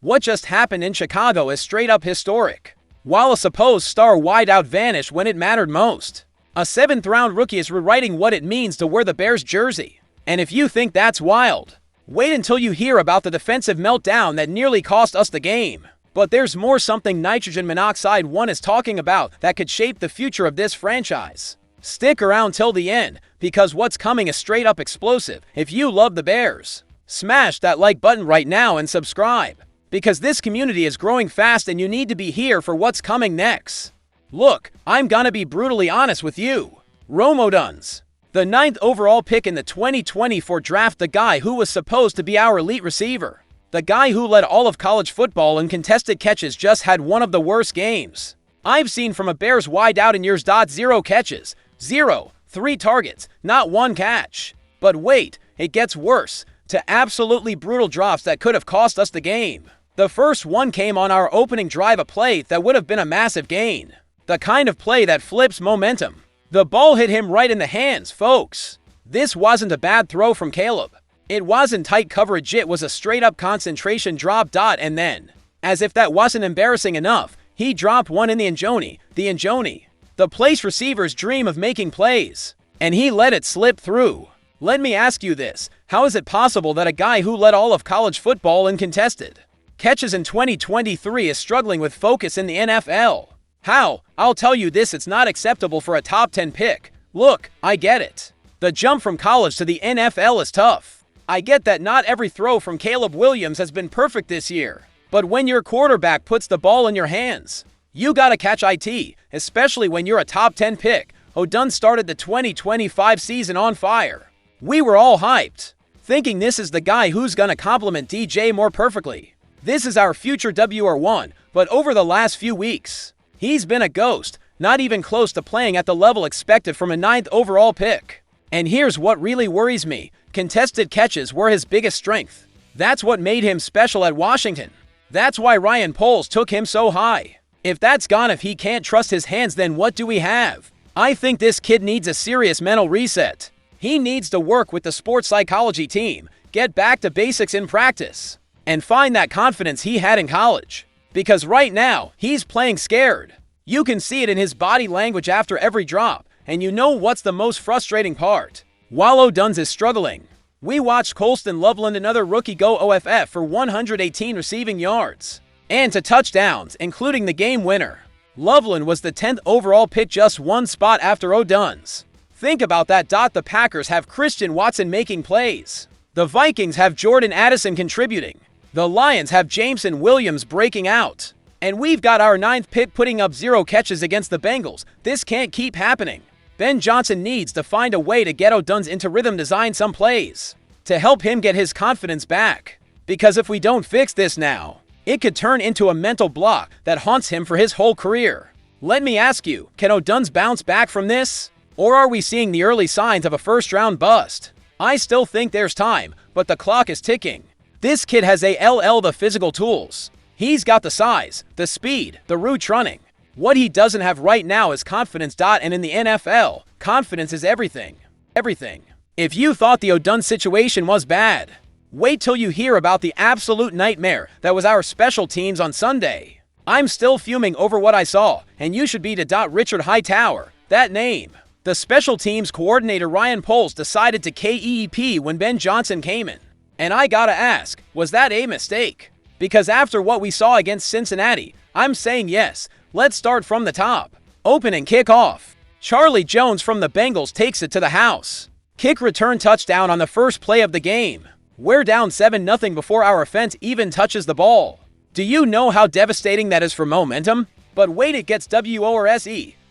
What just happened in Chicago is straight up historic. While a supposed star wideout vanished when it mattered most, a 7th-round rookie is rewriting what it means to wear the Bears jersey. And if you think that's wild, wait until you hear about the defensive meltdown that nearly cost us the game. But there's more. Something nitrogen monoxide one is talking about that could shape the future of this franchise. Stick around till the end, because what's coming is straight up explosive. If you love the Bears, smash that like button right now and subscribe, because this community is growing fast and you need to be here for what's coming next. Look, I'm gonna be brutally honest with you. Rome Odunze, the 9th overall pick in the 2024 draft, the guy who was supposed to be our elite receiver, the guy who led all of college football in contested catches, just had one of the worst games I've seen from a Bears wideout in years. 0 catches, 3 targets, not 1 catch. But wait, it gets worse, to absolutely brutal drops that could have cost us the game. The first one came on our opening drive, a play that would have been a massive gain. The kind of play that flips momentum. The ball hit him right in the hands, folks. This wasn't a bad throw from Caleb. It wasn't tight coverage, it was a straight-up concentration drop. And then, as if that wasn't embarrassing enough, he dropped one in the endzone. The place receivers dream of making plays, and he let it slip through. Let me ask you this: how is it possible that a guy who led all of college football in contested catches in 2023 is struggling with focus in the NFL? How? I'll tell you this: it's not acceptable for a top 10 pick. Look, I get it. The jump from college to the NFL is tough. I get that not every throw from Caleb Williams has been perfect this year. But when your quarterback puts the ball in your hands, you gotta catch it, especially when you're a top 10 pick. Odunze started the 2025 season on fire. We were all hyped, thinking this is the guy who's gonna complement DJ Moore perfectly. This is our future WR1, but over the last few weeks, he's been a ghost, not even close to playing at the level expected from a 9th overall pick. And here's what really worries me: contested catches were his biggest strength. That's what made him special at Washington. That's why Ryan Poles took him so high. If that's gone, if he can't trust his hands, then what do we have? I think this kid needs a serious mental reset. He needs to work with the sports psychology team, get back to basics in practice, and find that confidence he had in college. Because right now, he's playing scared. You can see it in his body language after every drop. And you know what's the most frustrating part? While Odunze is struggling, we watched Colston Loveland, another rookie, go OFF for 118 receiving yards and 2 touchdowns, including the game winner. Loveland was the 10th overall pick, just 1 spot after Odunze. Think about that. The Packers have Christian Watson making plays. The Vikings have Jordan Addison contributing. The Lions have Jameson Williams breaking out. And we've got our 9th pick putting up 0 catches against the Bengals. This can't keep happening. Ben Johnson needs to find a way to get Odunze into rhythm, design some plays to help him get his confidence back. Because if we don't fix this now, it could turn into a mental block that haunts him for his whole career. Let me ask you, can Odunze bounce back from this? Or are we seeing the early signs of a first-round bust? I still think there's time, but the clock is ticking. This kid has the physical tools. He's got the size, the speed, the route running. What he doesn't have right now is confidence. And in the NFL, confidence is everything. Everything. If you thought the Odunze situation was bad, wait till you hear about the absolute nightmare that was our special teams on Sunday. I'm still fuming over what I saw, and you should be to Richard Hightower, that name. The special teams coordinator Ryan Poles decided to KEEP when Ben Johnson came in. And I gotta ask, was that a mistake? Because after what we saw against Cincinnati, I'm saying yes. Let's start from the top. Opening kickoff. Charlie Jones from the Bengals takes it to the house. Kick return touchdown on the first play of the game. We're down 7-0 before our offense even touches the ball. Do you know how devastating that is for momentum? But wait, it gets worse.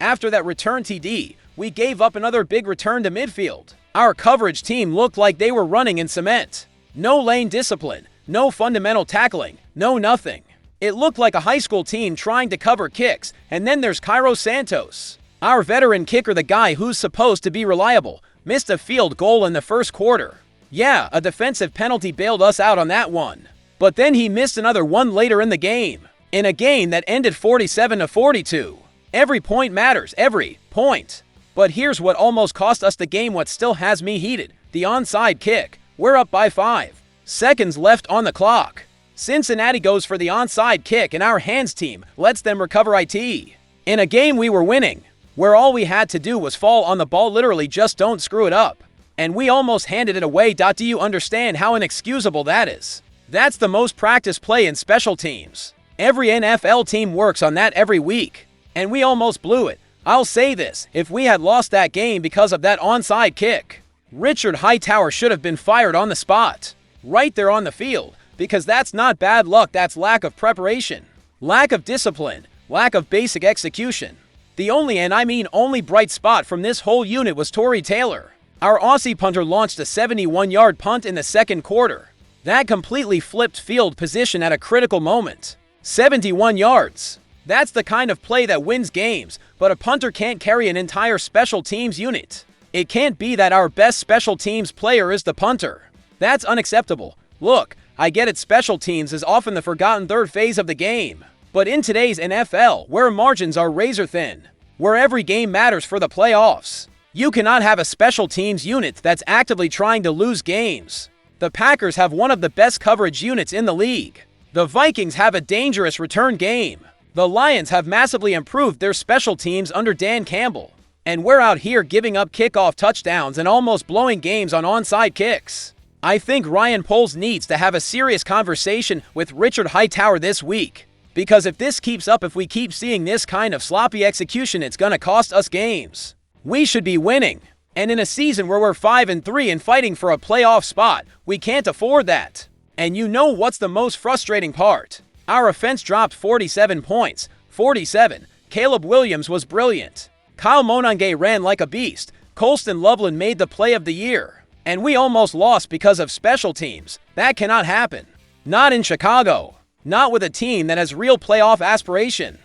After that return TD, we gave up another big return to midfield. Our coverage team looked like they were running in cement. No lane discipline, no fundamental tackling, no nothing. It looked like a high school team trying to cover kicks. And then there's Cairo Santos, our veteran kicker, the guy who's supposed to be reliable, missed a field goal in the first quarter. Yeah, a defensive penalty bailed us out on that one. But then he missed another one later in the game, in a game that ended 47-42. Every point matters, every point. But here's what almost cost us the game, what still has me heated: the onside kick. We're up by 5 seconds left on the clock. Cincinnati goes for the onside kick and our hands team lets them recover it. In a game we were winning, where all we had to do was fall on the ball, literally just don't screw it up. And we almost handed it away. Do you understand how inexcusable that is? That's the most practiced play in special teams. Every NFL team works on that every week. And we almost blew it. I'll say this, if we had lost that game because of that onside kick, Richard Hightower should have been fired on the spot, right there on the field, because that's not bad luck, that's lack of preparation, lack of discipline, lack of basic execution. The only, and I mean only, bright spot from this whole unit was Tory Taylor. Our Aussie punter launched a 71-yard punt in the second quarter. That completely flipped field position at a critical moment. 71 yards. That's the kind of play that wins games, but a punter can't carry an entire special teams unit. It can't be that our best special teams player is the punter. That's unacceptable. Look, I get it, special teams is often the forgotten third phase of the game. But in today's NFL, where margins are razor thin, where every game matters for the playoffs, you cannot have a special teams unit that's actively trying to lose games. The Packers have one of the best coverage units in the league. The Vikings have a dangerous return game. The Lions have massively improved their special teams under Dan Campbell. And we're out here giving up kickoff touchdowns and almost blowing games on onside kicks. I think Ryan Poles needs to have a serious conversation with Richard Hightower this week. Because if this keeps up, if we keep seeing this kind of sloppy execution, it's gonna cost us games. We should be winning. And in a season where we're 5-3 and fighting for a playoff spot, we can't afford that. And you know what's the most frustrating part? Our offense dropped 47 points. 47. Caleb Williams was brilliant. Kyle Monange ran like a beast. Colston Loveland made the play of the year. And we almost lost because of special teams. That cannot happen. Not in Chicago. Not with a team that has real playoff aspiration.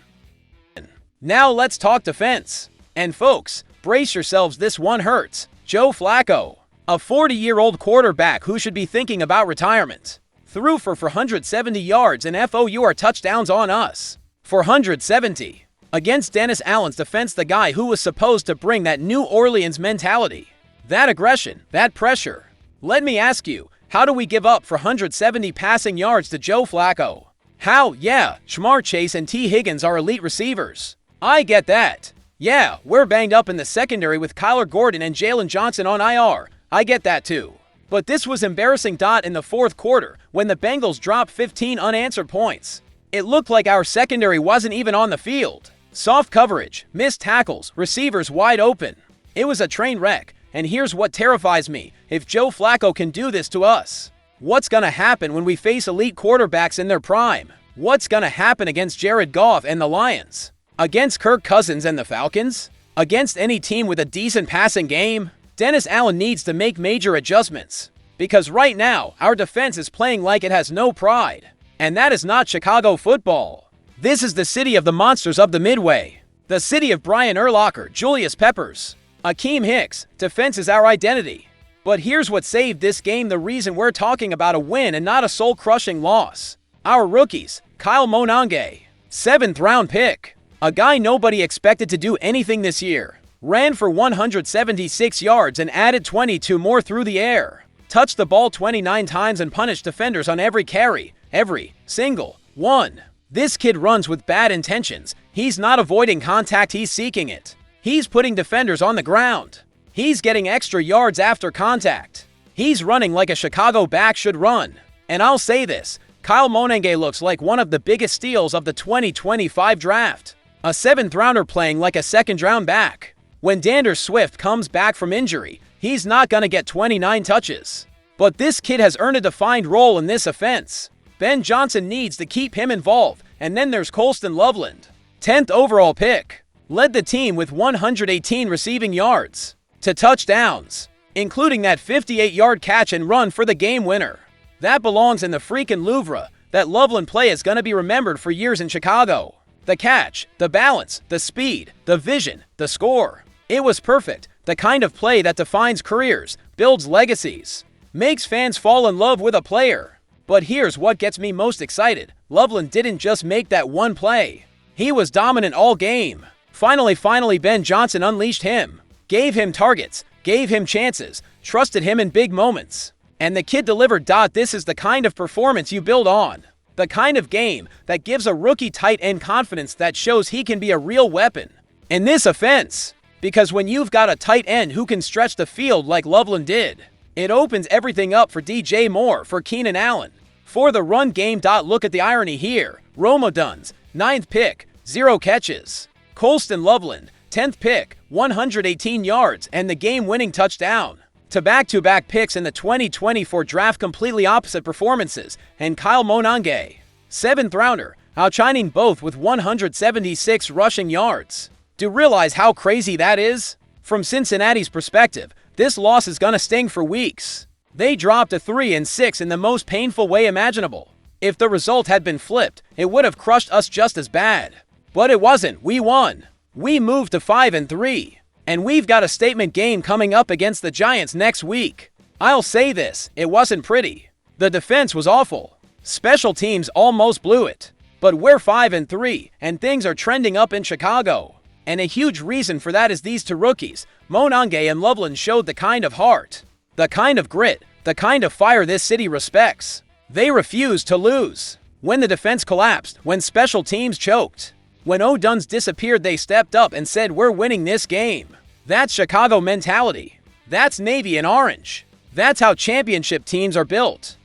Now let's talk defense. And folks, brace yourselves, this one hurts. Joe Flacco, a 40-year-old quarterback who should be thinking about retirement, threw for 470 yards and 4 touchdowns on us. 470. Against Dennis Allen's defense, the guy who was supposed to bring that New Orleans mentality, that aggression, that pressure. Let me ask you, how do we give up 470 passing yards to Joe Flacco? How? Yeah, Shamar Chase and T. Higgins are elite receivers. I get that. Yeah, we're banged up in the secondary with Kyler Gordon and Jalen Johnson on IR. I get that too. But this was embarrassing. In the fourth quarter, when the Bengals dropped 15 unanswered points, it looked like our secondary wasn't even on the field. Soft coverage, missed tackles, receivers wide open. It was a train wreck, and here's what terrifies me. If Joe Flacco can do this to us, what's gonna happen when we face elite quarterbacks in their prime? What's gonna happen against Jared Goff and the Lions? Against Kirk Cousins and the Falcons? Against any team with a decent passing game? Dennis Allen needs to make major adjustments. Because right now, our defense is playing like it has no pride. And that is not Chicago football. This is the city of the monsters of the Midway. The city of Brian Urlacher, Julius Peppers, Akeem Hicks. Defense is our identity. But here's what saved this game, the reason we're talking about a win and not a soul-crushing loss. Our rookies, Kyle Monange, 7th round pick. A guy nobody expected to do anything this year. Ran for 176 yards and added 22 more through the air. Touched the ball 29 times and punished defenders on every carry. Every single one. This kid runs with bad intentions. He's not avoiding contact, he's seeking it. He's putting defenders on the ground. He's getting extra yards after contact. He's running like a Chicago back should run. And I'll say this, Kyle Monange looks like one of the biggest steals of the 2025 draft. A 7th rounder playing like a 2nd round back. When D'Andre Swift comes back from injury, he's not gonna get 29 touches. But this kid has earned a defined role in this offense. Ben Johnson needs to keep him involved. And then there's Colston Loveland, 10th overall pick. Led the team with 118 receiving yards to touchdowns, including that 58-yard catch and run for the game winner. That belongs in the freaking Louvre. That Loveland play is gonna be remembered for years in Chicago. The catch, the balance, the speed, the vision, the score. It was perfect. The kind of play that defines careers, builds legacies, makes fans fall in love with a player. But here's what gets me most excited. Loveland didn't just make that one play. He was dominant all game. Finally, Ben Johnson unleashed him. Gave him targets, gave him chances, trusted him in big moments. And the kid delivered. This is the kind of performance you build on. The kind of game that gives a rookie tight end confidence that shows he can be a real weapon in this offense. Because when you've got a tight end who can stretch the field like Loveland did, it opens everything up for DJ Moore for Keenan Allen. For the run game. Look at the irony here. Rome Odunze, 9th pick, 0 catches. Colston Loveland, 10th pick, 118 yards and the game-winning touchdown. To back-to-back picks in the 2024 draft, completely opposite performances, and Kyle Monange, 7th rounder, outshining both with 176 rushing yards. Do you realize how crazy that is? From Cincinnati's perspective, this loss is gonna sting for weeks. They dropped to 3-6 in the most painful way imaginable. If the result had been flipped, it would have crushed us just as bad. But it wasn't. We won. We moved to 5-3. And we've got a statement game coming up against the Giants next week. I'll say this, it wasn't pretty. The defense was awful. Special teams almost blew it. But we're 5-3, and things are trending up in Chicago. And a huge reason for that is these two rookies, Monange and Loveland, showed the kind of heart, the kind of grit, the kind of fire this city respects. They refused to lose. When the defense collapsed, when special teams choked, when Odunze disappeared, they stepped up and said, "We're winning this game." That's Chicago mentality. That's Navy and Orange. That's how championship teams are built.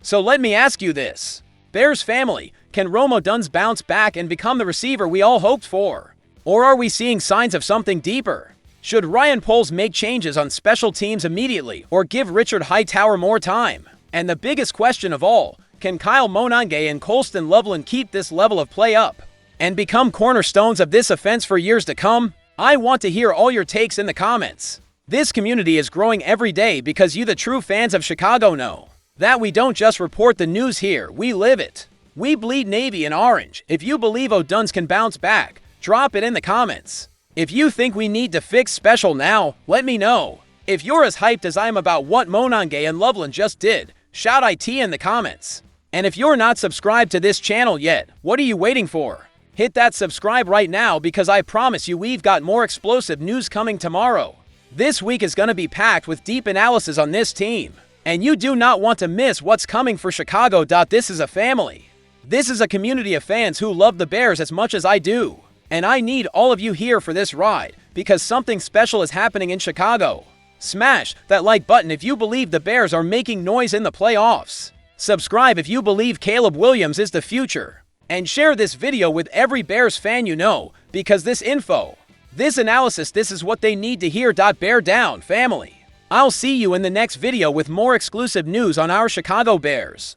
So let me ask you this. Bears family, can Rome Odunze bounce back and become the receiver we all hoped for? Or are we seeing signs of something deeper? Should Ryan Poles make changes on special teams immediately or give Richard Hightower more time? And the biggest question of all, can Kyle Monange and Colston Loveland keep this level of play up and become cornerstones of this offense for years to come? I want to hear all your takes in the comments. This community is growing every day because you, the true fans of Chicago, know that we don't just report the news here, we live it. We bleed Navy and Orange. If you believe Odunze can bounce back, drop it in the comments. If you think we need to fix special now, let me know. If you're as hyped as I am about what Monange and Loveland just did, shout IT in the comments. And if you're not subscribed to this channel yet, what are you waiting for? Hit that subscribe right now because I promise you we've got more explosive news coming tomorrow. This week is going to be packed with deep analysis on this team. And you do not want to miss what's coming for Chicago. This is a family. This is a community of fans who love the Bears as much as I do. And I need all of you here for this ride because something special is happening in Chicago. Smash that like button if you believe the Bears are making noise in the playoffs. Subscribe if you believe Caleb Williams is the future. And share this video with every Bears fan you know because this info, this analysis, this is what they need to hear. Bear down, family. I'll see you in the next video with more exclusive news on our Chicago Bears.